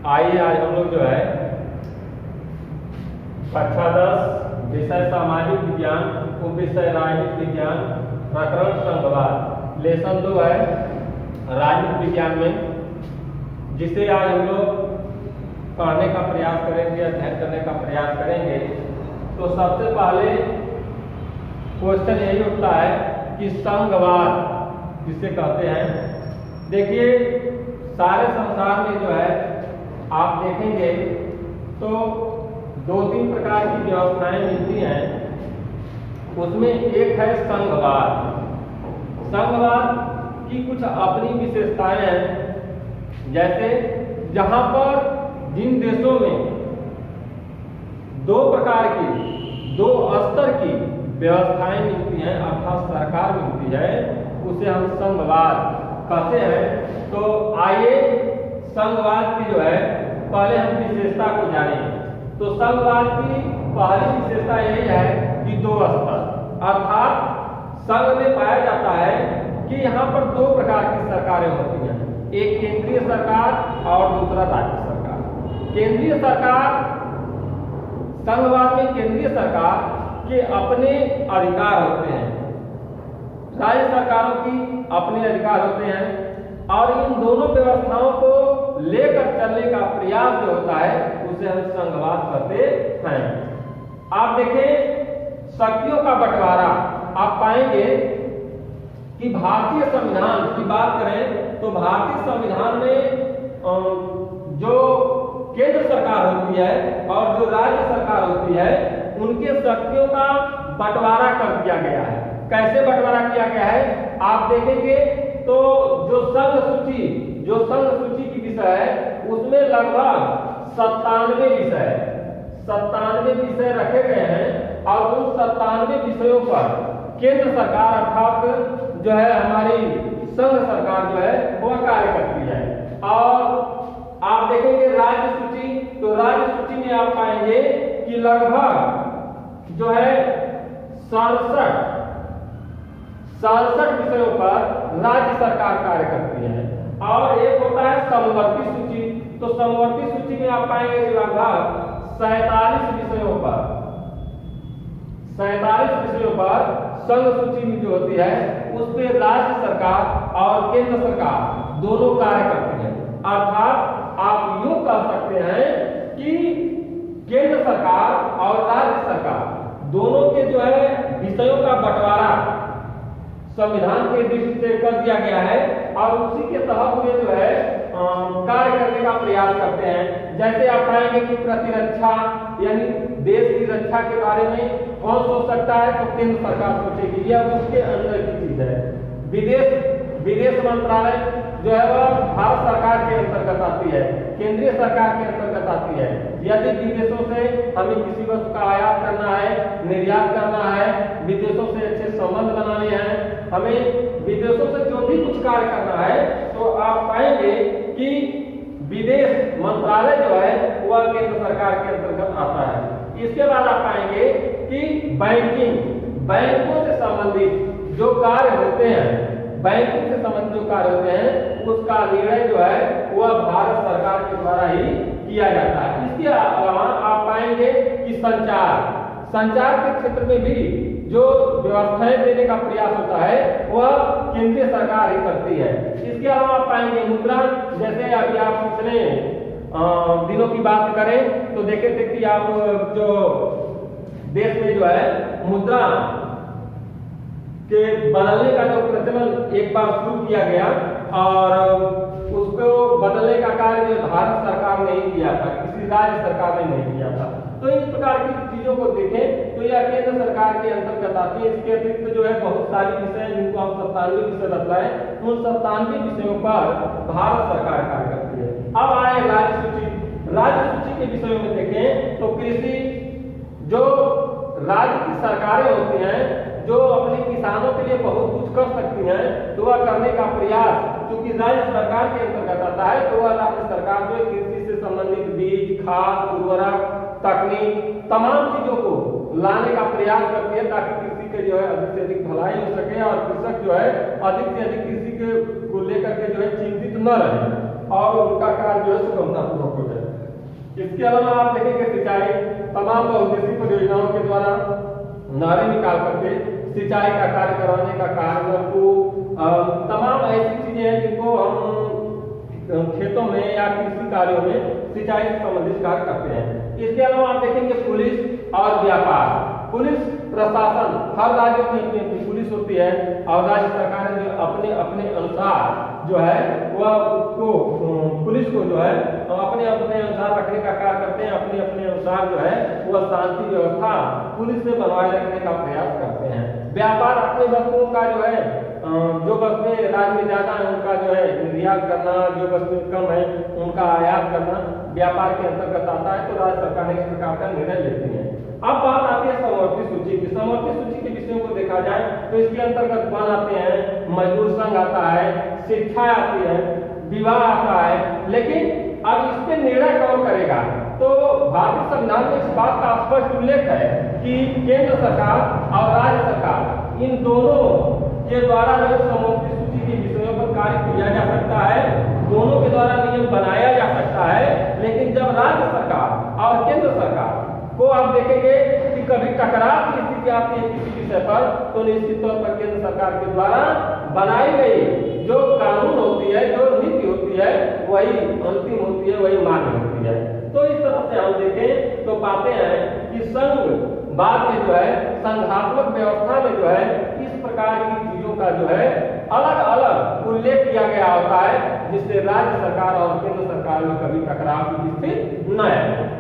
आइए आज हम लोग जो है कक्षा 10 विषय सामाजिक विज्ञान, उपविषय राजनीतिक विज्ञान, प्रकरण संघवाद, लेसन 2 है राजनीतिक विज्ञान में, जिसे आज हम लोग पढ़ने का प्रयास करेंगे, अध्ययन करने का प्रयास करेंगे। तो सबसे पहले क्वेश्चन यही उठता है कि संघवाद जिसे कहते हैं, देखिए सारे संसार में जो है आप देखेंगे तो 2-3 प्रकार की व्यवस्थाएं मिलती हैं। उसमें एक है संघवाद। संघवाद की कुछ अपनी विशेषताएं हैं, जैसे जहां पर जिन देशों में 2 प्रकार की 2 स्तर की व्यवस्थाएं मिलती हैं, अर्थात सरकार मिलती है, उसे हम संघवाद कहते हैं। तो आइए संघवाद की जो है पहले हम विशेषता को जानें। तो संघवाद की पहली विशेषता यही है कि 2 स्तर, अर्थात संघ में पाया जाता है कि यहाँ पर 2 प्रकार की सरकारें होती हैं, एक केंद्रीय सरकार और दूसरा राज्य सरकार। केंद्रीय सरकार, संघवाद में केंद्रीय सरकार के अपने अधिकार होते हैं, राज्य सरकारों की अपने अधिकार होते हैं, और इन दोनों व्यवस्थाओं को लेकर चलने का प्रयास जो होता है उसे हम संघवाद कहते हैं। आप देखें शक्तियों का बंटवारा, आप पाएंगे कि भारतीय संविधान की बात करें तो भारतीय संविधान में जो केंद्र सरकार होती है और जो राज्य सरकार होती है, उनके शक्तियों का बंटवारा कर दिया गया है। कैसे बंटवारा किया गया है आप देखेंगे तो जो संघ सूची की विषय है उसमें लगभग 97 विषय रखे गए हैं, और उन 97 विषयों पर केंद्र सरकार अर्थात जो है हमारी संघ सरकार जो है वह कार्य करती है। और आप देखेंगे राज्य सूची, तो राज्य सूची में आप पाएंगे कि लगभग जो है 67 विषयों पर राज्य सरकार कार्य करती है। और एक होता है समवर्ती सूची, तो समवर्ती सूची में आप पाएंगे लगभग 47 विषयों पर संघ सूची में जो होती है उस पर राज्य सरकार और केंद्र सरकार दोनों कार्य करती है। अर्थात आप यूं कह सकते हैं कि केंद्र सरकार और राज्य सरकार दोनों के जो है विषयों का बंटवारा संविधान के दृष्टि से कर दिया गया है, और उसी के तहत में जो है कार्य करने का प्रयास करते हैं। जैसे आप पाएंगे कि प्रतिरक्षा यानी देश की रक्षा के बारे में कौन सोच सकता है, तो केंद्र सरकार सोचेगी, यह उसके अंदर की चीज है। विदेश मंत्रालय जो है वह भारत सरकार के अंतर्गत आती है, केंद्रीय सरकार के अंतर्गत आती है। यदि विदेशों से हमें किसी वस्तु का आयात करना है, निर्यात करना है, विदेशों से अच्छे संबंध बनाने हैं, हमें विदेशों से जो भी कुछ कार्य करना है, तो आप पाएंगे कि विदेश मंत्रालय जो है वह केंद्र सरकार के अंतर्गत आता है। इसके बाद आप पाएंगे कि बैंकों से संबंधित जो कार्य होते हैं, बैंकिंग से संबंधित जो कार्य होते हैं उसका निर्णय जो है वह भारत सरकार के द्वारा ही किया जाता है। इसके अलावा आप पाएंगे कि संचार के क्षेत्र में भी जो व्यवस्थाएं देने का प्रयास होता है वह केंद्रीय सरकार ही करती है। इसके अलावा आप पाएंगे मुद्रा, जैसे अभी आप पिछले दिनों की बात करें तो देखे थे कि आप जो देश में जो है मुद्रा के बदलने का जो प्रचलन एक बार शुरू किया गया, और उसको बदलने का कार्य जो भारत सरकार ने ही किया था, किसी राज्य सरकार ने नहीं किया था। तो इस प्रकार की चीजों को देखें तो यह केंद्र सरकार के अंतर्गत आती है। इसके अतिरिक्त जो है बहुत सारी विषय जिनको हम 97 विषय बतलाएं, उन 97 विषयों पर भारत सरकार कार्य करती है। अब आए राज्य सूची के विषयों में देखें तो कृषि, जो राज्य की सरकारें होती हैं जो अपने किसानों के लिए बहुत कुछ कर सकती हैं, तो वह करने का प्रयास क्योंकि राज्य सरकार के अंतर्गत आता है, तो वह राज्य सरकार जो कृषि से संबंधित बीज, खाद, उर्वरक, तकनीक, तमाम चीजों को लाने का प्रयास करती है ताकि कृषि के जो है अधिक से अधिक भलाई हो सके और कृषक जो है अधिक से अधिक कृषि को लेकर के जो है चिंतित न रहे और उनका कार्य जो इसके अलावा आप देखेंगे सिंचाई, तमाम बहुउद्देशीय परियोजनाओं के द्वारा नारे निकाल करके सिंचाई का कार्य करवाने का कार्यक्रम को तमाम ऐसी चीजें हैं जिनको हम खेतों में या कृषि कार्यों में सिंचाई से संबंधित कार्य करते हैं। इसके अलावा आप देखेंगे पुलिस और व्यापार। पुलिस प्रशासन, हर राज्य की अपनी अपनी पुलिस होती है और राज्य सरकारें जो अपने अपने अनुसार जो है वह उसको पुलिस को जो है अपने अपने अनुसार रखने का कार्य करते हैं, अपने अपने अनुसार जो है वह शांति व्यवस्था पुलिस से बनवाए रखने का प्रयास करते हैं। व्यापार अपने वस्तुओं का जो है जो वस्तुएं राज्य में ज्यादा है उनका जो है निर्यात करना, जो वस्तुएं कम है उनका आयात करना व्यापार के अंतर्गत आता है। तो राज्य सरकार इस प्रकार का निर्णय लेती है। अब बात आती है समवर्ती सूची की। समवर्ती सूची के विषयों को देखा जाए तो इसके अंतर्गत वन आते हैं, मजदूर संघ आता है, शिक्षा आती है, विवाह आता है। लेकिन अब इस पे निर्णय कौन करेगा? तो भारतीय संविधान में इस बात का स्पष्ट उल्लेख है कि केंद्र सरकार और राज्य सरकार इन दोनों के द्वारा जो समवर्ती सूची के विषयों पर कार्य किया जा सकता है, दोनों के द्वारा नियम बनाया जा सकता है। लेकिन जब राज्य सरकार और केंद्र सरकार को आप देखेंगे कि कभी टकराव की स्थिति आती है किसी विषय पर, तो निश्चित तौर पर केंद्र सरकार के द्वारा बनाई गई जो कानून होती है, जो नीति होती है, वही अंतिम होती है, वही मान्य होती है। तो इस तरह से हम देखें तो पाते हैं कि संघ बाद में जो है संघात्मक व्यवस्था में जो है इस प्रकार की चीजों का जो है अलग अलग उल्लेख किया गया होता है, जिससे राज्य सरकार और केंद्र सरकार में कभी टकराव की स्थिति न आए।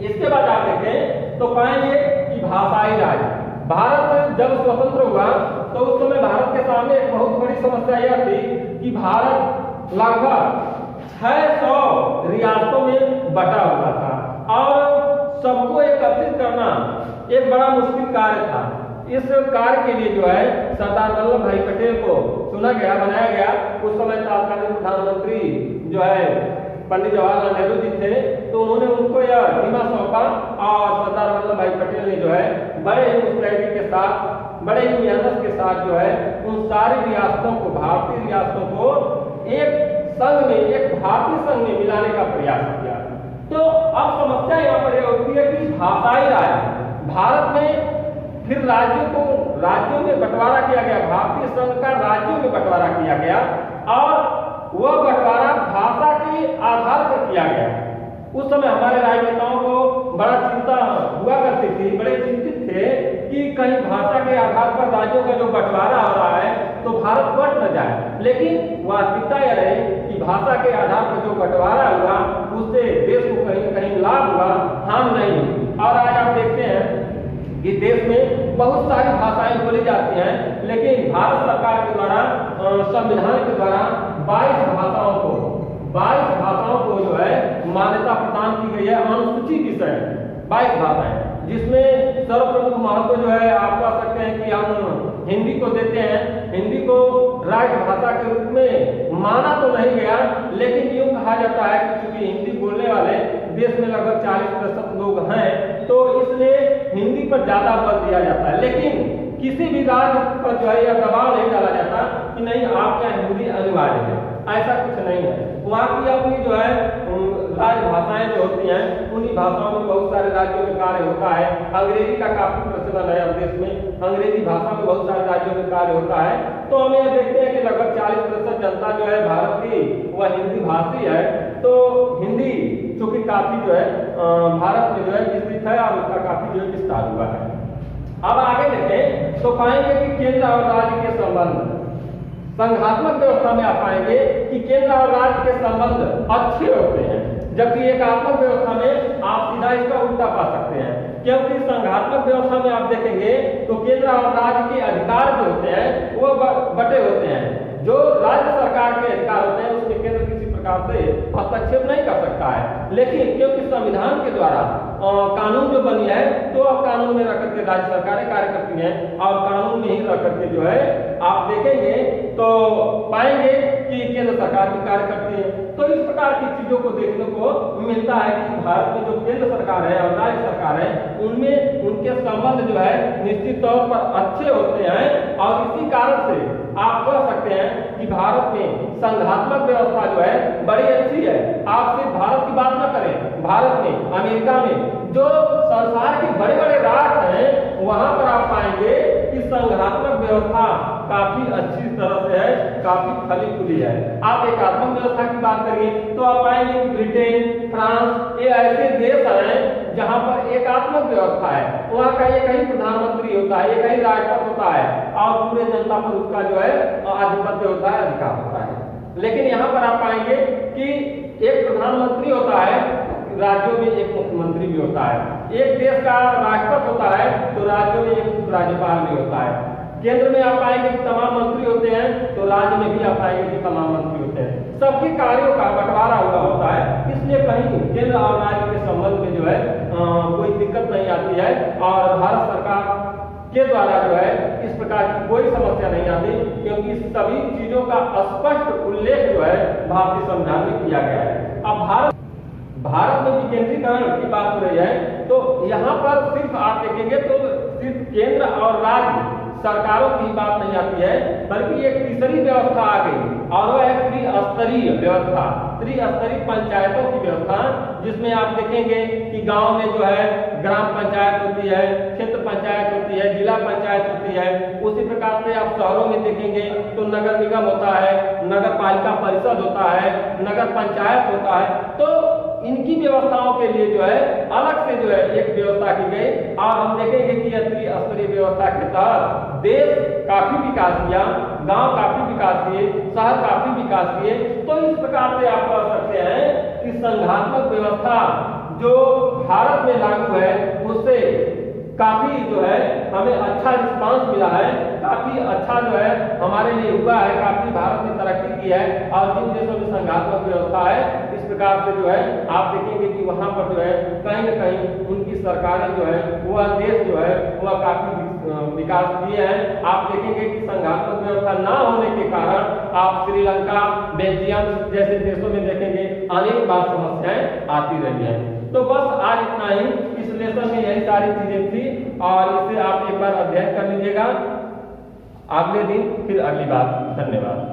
इसके बाद आप देखें तो पाएंगे कि भाषाई राज्य। भारत जब स्वतंत्र हुआ तो उस समय भारत के सामने एक बहुत बड़ी समस्या यह थी कि भारत लगभग 600 रियासतों में बटा हुआ था और सबको एकत्रित करना एक बड़ा मुश्किल कार्य था। इस कार्य के लिए जो है सरदार वल्लभ भाई पटेल को चुना गया, बनाया गया। उस समय तत्कालीन प्रधानमंत्री जो है पंडित जवाहरलाल नेहरू जी थे, तो उन्होंने उनको यह जिम्मा सौंपा और सरदार वल्लभ भाई पटेल ने जो है बड़े ही मुस्तैदी के साथ, बड़े ही मेहनत के साथ जो है उन सारी रियासतों को, भारतीय रियासतों को एक संघ में, एक भारतीय संघ में मिलाने का प्रयास किया। तो अब समस्या यहाँ पर यह होती है कि भाषाई राज्य भारत में फिर राज्यों में बंटवारा किया गया, भारतीय संघ का राज्यों में बंटवारा किया गया और वह बंटवारा भाषा के आधार पर किया गया। उस समय हमारे राजनेताओं को बड़ा चिंता हुआ करती थी, बड़े चिंतित थे कि कहीं भाषा के आधार पर राज्यों का जो बंटवारा हो रहा है तो भारत बंट न जाए। लेकिन वास्तविकता यह रही कि भाषा के आधार पर जो बंटवारा हुआ उससे देश को कहीं न कहीं लाभ हुआ, हानि नहीं। और आज आप देखते हैं कि देश में बहुत सारी भाषाएं बोली जाती हैं, लेकिन भारत सरकार के द्वारा संविधान के द्वारा 22 भाषाओं को जो है मान्यता प्रदान की गई है। अनुसूची विषय 22 भाषाएं, जिसमें सर्वप्रमुख महत्व जो है आप कह सकते हैं कि हम हिंदी को देते हैं। हिंदी को राजभाषा के रूप में माना तो नहीं गया, लेकिन यूं कहा जाता है कि चूंकि हिंदी बोलने वाले देश में लगभग 40% लोग हैं, तो इसलिए हिंदी पर ज्यादा बल दिया जाता है। लेकिन किसी भी राज्य पर जो है यह दबाव नहीं डाला जाता कि नहीं आपका हिंदी अनिवार्य है, ऐसा कुछ नहीं है। वहाँ की अपनी जो है राजभाषाएं जो होती हैं, उन्हीं भाषाओं में बहुत सारे राज्यों में कार्य होता है। अंग्रेजी का काफी प्रचलन है अब देश में, अंग्रेजी भाषा में बहुत सारे राज्यों में कार्य होता है। तो हम ये देखते हैं कि लगभग 40% जनता जो है भारत की वह हिंदी भाषी है। तो हिंदी चूंकि काफी जो है भारत में जो है विस्तृत है और उसका काफी जो है विस्तार हुआ है। अब आगे देखें तो पाएंगे कि केंद्र और राज्य के संबंध, संघात्मक व्यवस्था में आप पाएंगे कि केंद्र और राज्य के संबंध अच्छे होते हैं, जबकि एकात्मक व्यवस्था में आप सीधा इसका उल्टा पा सकते हैं। क्योंकि संघात्मक व्यवस्था में आप देखेंगे तो केंद्र और राज्य के अधिकार जो होते हैं वो बटे होते हैं। जो राज्य सरकार के अधिकार होते हैं उसमें केंद्र किसी प्रकार से हस्तक्षेप नहीं कर सकता है। लेकिन क्योंकि संविधान के द्वारा कानून जो बनी है तो अब कानून में रख करके राज्य सरकारें कार्य करती हैं और कानून में ही रख करके जो है आप देखेंगे तो पाएंगे कि केंद्र सरकार भी कार्य करती है। तो इस प्रकार की चीजों को देखने को मिलता है कि भारत में जो केंद्र सरकार है और राज्य सरकार है उनमें उनके संबंध जो है निश्चित तौर पर अच्छे होते हैं। और इसी कारण से आप कह सकते हैं कि भारत में संघात्मक व्यवस्था जो है बड़ी अच्छी है। आप सिर्फ भारत की बात न करें, भारत में, अमेरिका में, जो संसार के बड़े बड़े राष्ट्र हैं, वहां पर आप पाएंगे कि संघात्मक व्यवस्था काफी अच्छी तरह से है, काफी फली फूली है। आप एकात्मक व्यवस्था की बात करिए तो आप पाएंगे कि ब्रिटेन, फ्रांस, ये ऐसे देश हैं जहां पर एकात्मक व्यवस्था है। वहां का एक ही प्रधानमंत्री होता है, एक ही राष्ट्रपति होता है और पूरे जनता पर उसका जो है आधिपत्य होता है, अधिकार होता है। लेकिन यहाँ पर आप पाएंगे कि एक प्रधानमंत्री होता है, राज्यों में एक मुख्यमंत्री भी होता है। एक देश का राष्ट्रपति होता है तो राज्यों में एक राज्यपाल भी होता है। केंद्र में आप पाएंगे कि तमाम मंत्री होते हैं, तो राज्य में भी आप पाएंगे कि तमाम मंत्री होते हैं। सबके कार्यों का बंटवारा हुआ होता है, इसलिए कहीं केंद्र और राज्य के संबंध में जो है कोई दिक्कत नहीं आती है और भारत सरकार के द्वारा जो है इस प्रकार की कोई समस्या नहीं आती, क्योंकि सभी चीजों का स्पष्ट उल्लेख जो है भारतीय संविधान में किया गया है। अब भारत में विकेंद्रीकरण की बात हो रही है, तो यहाँ पर सिर्फ आप देखेंगे तो सिर्फ केंद्र और राज्य सरकारों की बात नहीं आती है, बल्कि एक तीसरी व्यवस्था आ गई और वह है त्रिस्तरीय व्यवस्था, त्रिस्तरीय पंचायतों की व्यवस्था, जिसमें आप देखेंगे कि गांव में जो है ग्राम पंचायत होती है, क्षेत्र पंचायत होती है, जिला पंचायत होती है। उसी प्रकार से आप शहरों में देखेंगे तो नगर निगम होता है, नगर पालिका परिषद होता है, नगर पंचायत होता है। तो इनकी व्यवस्थाओं के लिए जो है अलग से जो है एक व्यवस्था की गई और हम देखेंगे कि त्रिस्तरीय व्यवस्था के तहत देश काफी विकास किया, गांव काफी विकास किए, शहर काफी विकास किए। तो इस प्रकार से आप कह सकते हैं कि संघात्मक व्यवस्था जो भारत में लागू है उससे काफी जो है हमें अच्छा रिस्पांस मिला है, काफी अच्छा जो है हमारे लिए हुआ है, काफी भारत ने तरक्की की है। और जिन देशों में संघात्मक व्यवस्था है इस प्रकार से जो है आप देखेंगे कि वहां पर जो है कहीं न कहीं उनकी सरकारें जो है वह देश जो है वह काफी विकास किए हैं। आप देखेंगे कि संघात्मक व्यवस्था ना होने के कारण आप श्रीलंका, बेल्जियम जैसे देशों में देखेंगे अनेक बार समस्याएं आती रही है। तो बस आज इतना ही, इस लेसन में यही सारी चीजें थी और इसे आप एक बार अध्ययन कर लीजिएगा। अगले दिन फिर अगली बात। धन्यवाद।